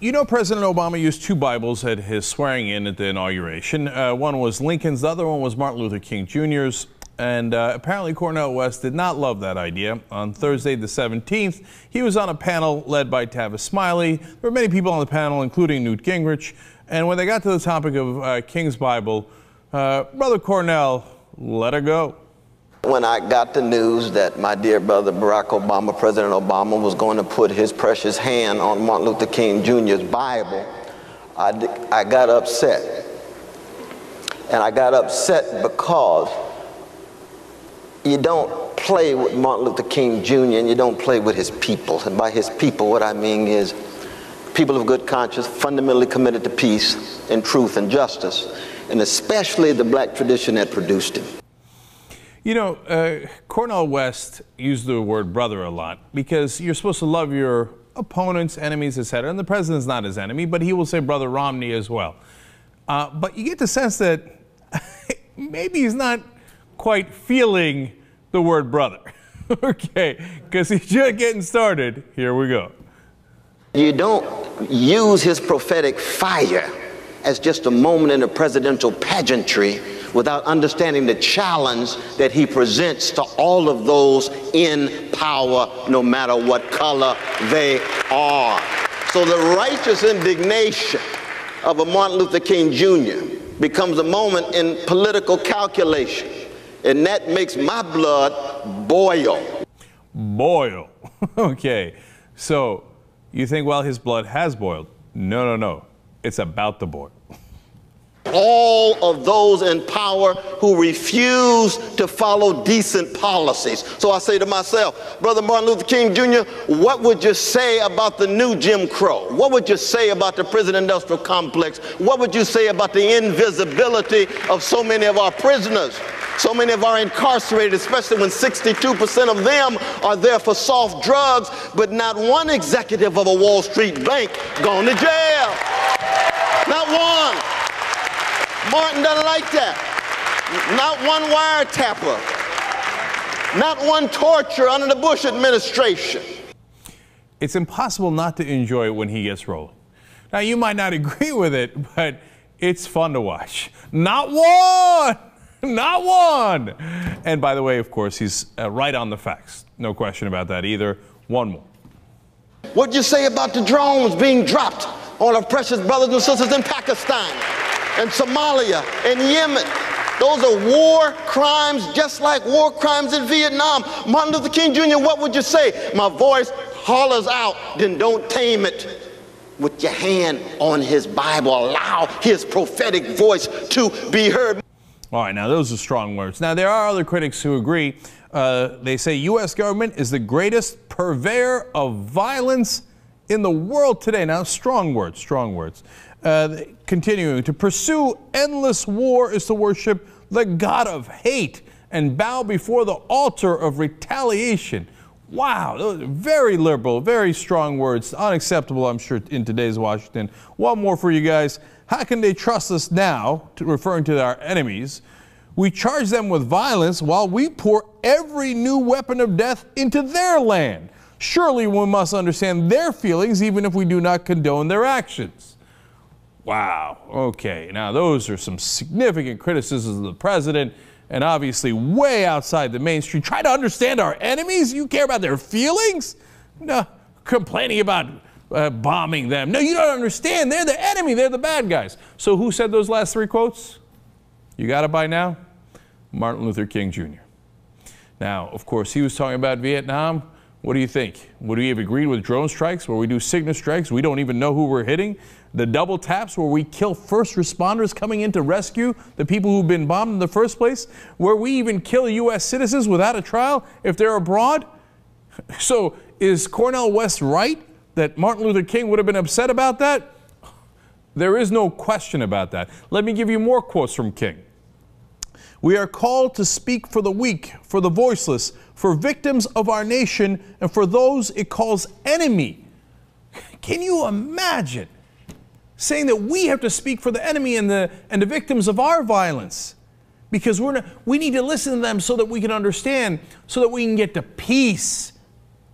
You know, President Obama used two Bibles at his swearing in at the inauguration. One was Lincoln's, the other one was Martin Luther King Jr.'s. And apparently Cornell West did not love that idea. On Thursday the 17th, he was on a panel led by Tavis Smiley. There were many people on the panel, including Newt Gingrich. And when they got to the topic of King's Bible, Brother Cornell let it go. When I got the news that my dear brother Barack Obama, President Obama, was going to put his precious hand on Martin Luther King Jr.'s Bible, I got upset. And I got upset because you don't play with Martin Luther King Jr. and you don't play with his people. And by his people, what I mean is people of good conscience, fundamentally committed to peace and truth and justice, and especially the black tradition that produced him. You know, Cornell West used the word brother a lot because you're supposed to love your opponents, enemies, etc. And the president's not his enemy, but he will say Brother Romney as well. But you get the sense that maybe he's not quite feeling the word brother. Okay, because he's just getting started. Here we go. You don't use his prophetic fire as just a moment in a presidential pageantry without understanding the challenge that he presents to all of those in power, no matter what color they are. So the righteous indignation of a Martin Luther King Jr. becomes a moment in political calculation, and that makes my blood boil. Boil. Okay, so you think, well, his blood has boiled. No, no, no. It's about to boil. All of those in power who refuse to follow decent policies. So I say to myself, Brother Martin Luther King Jr., what would you say about the new Jim Crow? What would you say about the prison industrial complex? What would you say about the invisibility of so many of our prisoners? So many of our incarcerated, especially when 62% of them are there for soft drugs, but not one executive of a Wall Street bank gone to jail. Not one. Martin doesn't like that. Not one wiretapper. Not one torture under the Bush administration. It's impossible not to enjoy it when he gets rolling. Now, you might not agree with it, but it's fun to watch. Not one! Not one! And by the way, of course, he's right on the facts. No question about that either. One more. What'd you say about the drones being dropped on our precious brothers and sisters in Pakistan and Somalia and Yemen? Those are war crimes, just like war crimes in Vietnam. Martin Luther King Jr., what would you say? My voice hollers out, then don't tame it. With your hand on his Bible, allow his prophetic voice to be heard. All right, now those are strong words. Now, there are other critics who agree. They say U.S. government is the greatest purveyor of violence in the world today. Now, strong words, strong words. Continuing, to pursue endless war is to worship the God of hate and bow before the altar of retaliation. Wow, those are very liberal, very strong words. Unacceptable, I'm sure, in today's Washington. One more for you guys. How can they trust us now, referring to our enemies? We charge them with violence while we pour every new weapon of death into their land. Surely we must understand their feelings even if we do not condone their actions. Wow, okay, now those are some significant criticisms of the president and obviously way outside the mainstream. Try to understand our enemies? You care about their feelings? No, complaining about bombing them. No, you don't understand. They're the enemy. They're the bad guys. So who said those last three quotes? You got it by now? Martin Luther King Jr. Now, of course, he was talking about Vietnam. What do you think? Would we have agreed with drone strikes where we do signal strikes? We don't even know who we're hitting. The double taps where we kill first responders coming in to rescue the people who've been bombed in the first place. Where we even kill U.S. citizens without a trial if they're abroad. So is Cornell West right that Martin Luther King would have been upset about that? There is no question about that. Let me give you more quotes from King. We are called to speak for the weak, for the voiceless, for victims of our nation, and for those it calls enemy. Can you imagine saying that we have to speak for the enemy and the victims of our violence? Because we need to listen to them so that we can understand, so that we can get to peace.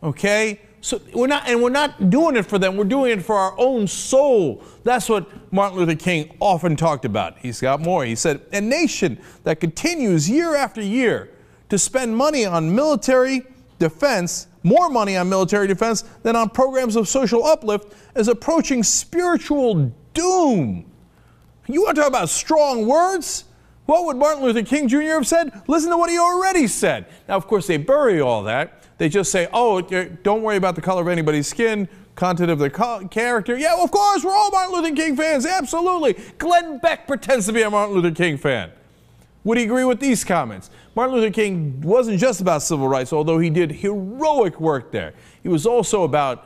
Okay? so we're not doing it for them. We're doing it for our own soul. That's what Martin Luther King often talked about. He's got more. He said, a nation that continues year after year to spend money on military defense, more money on military defense than on programs of social uplift, is approaching spiritual doom. You want to talk about strong words? What would Martin Luther King Jr. have said? Listen to what he already said. Now, of course, they bury all that. They just say, oh, don't worry about the color of anybody's skin, content of their character. Yeah, well, of course, we're all Martin Luther King fans. Absolutely. Glenn Beck pretends to be a Martin Luther King fan. Would he agree with these comments? Martin Luther King wasn't just about civil rights, although he did heroic work there. He was also about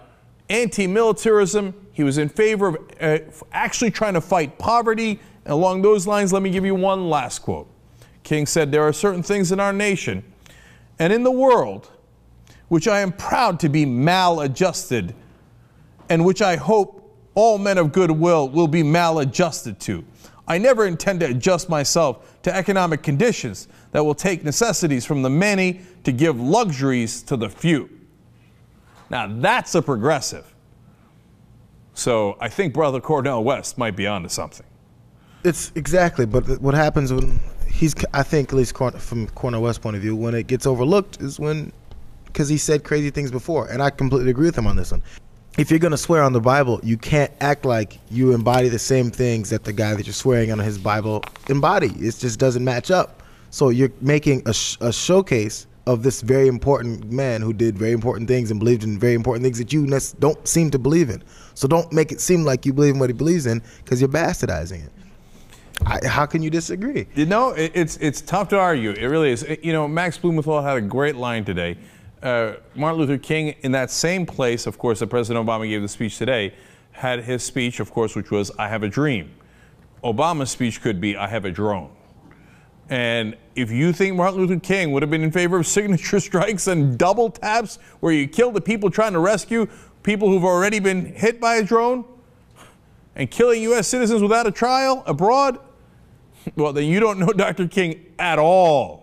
anti-militarism. He was in favor of actually trying to fight poverty. And along those lines, let me give you one last quote. King said, there are certain things in our nation and in the world which I am proud to be maladjusted and which I hope all men of goodwill will be maladjusted to. I never intend to adjust myself to economic conditions that will take necessities from the many to give luxuries to the few. Now that's a progressive. So I think Brother Cornell West might be onto something. It's exactly, but what happens when I think, at least from Cornel West's point of view, when it gets overlooked is when, because he said crazy things before, and I completely agree with him on this one. If you're going to swear on the Bible, you can't act like you embody the same things that the guy that you're swearing on his Bible embody. It just doesn't match up. So you're making a showcase of this very important man who did very important things and believed in very important things that you don't seem to believe in. So don't make it seem like you believe in what he believes in, because you're bastardizing it. How can you disagree? You know, it's tough to argue. It really is. You know, Max Blumenthal had a great line today. Martin Luther King, in that same place, of course, that President Obama gave the speech today, had his speech, of course, which was, I have a dream. Obama's speech could be, I have a drone. And if you think Martin Luther King would have been in favor of signature strikes and double taps where you kill the people trying to rescue people who've already been hit by a drone and killing U.S. citizens without a trial abroad, well, then you don't know Dr. King at all.